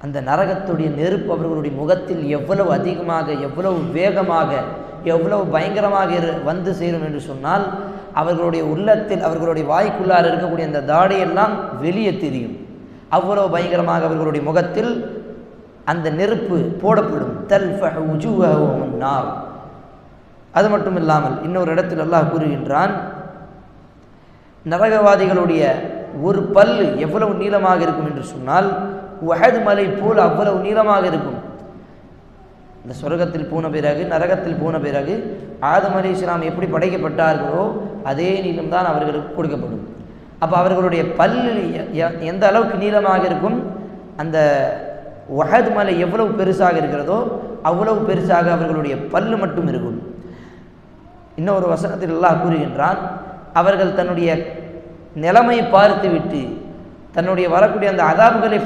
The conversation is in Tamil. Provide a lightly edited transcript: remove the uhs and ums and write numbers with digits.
அந்த நரகத்துடைய நெருப்பு அவர்களுடைய முகத்தில் எவ்வளவு அதிகமாக, எவ்வளவு வேகமாக, எவ்வளவு பயங்கரமாக வந்து சேரும் என்று சொன்னால், அவர்களுடைய உள்ளத்தில், அவர்களுடைய வாய்க்குள்ளால் இருக்கக்கூடிய அந்த தாடையெல்லாம் வெளியே தெரியும். அவ்வளவு பயங்கரமாக அவர்களுடைய முகத்தில் அந்த நெருப்பு போடப்படும். தல்ஃபஹு உஜூஹஹும் அன்-நார். அது மட்டும் இல்லாமல் இன்னொரு இடத்தில் அல்லாஹ் கூறுகின்றான், நரகவாதிகளுடைய ஒரு பல்லு எவ்வளவு நீளமாக இருக்கும் என்று சொன்னால், உஹத் மலை போல் அவ்வளவு நீளமாக இருக்கும். இந்த சொர்க்கத்தில் போன பிறகு, நரகத்தில் போன பிறகு ஆதம் அலைஹிஸ்ஸலாம் எப்படி படைக்கப்பட்டார்களோ அதே நீளம்தான் அவர்களுக்கு கொடுக்கப்படும். அப்போ அவர்களுடைய பல்லு எந்த அளவுக்கு நீளமாக இருக்கும், அந்த உஹத் மலை எவ்வளவு பெருசாக இருக்கிறதோ அவ்வளவு பெருசாக அவர்களுடைய பல்லு மட்டும் இருக்கும். இன்னொரு வசனத்தில் அல்லாஹ் கூறுகின்றான், அவர்கள் தன்னுடைய நிலைமையை பார்த்துவிட்டு தன்னுடைய வரக்கூடிய அந்த அதாபுகளை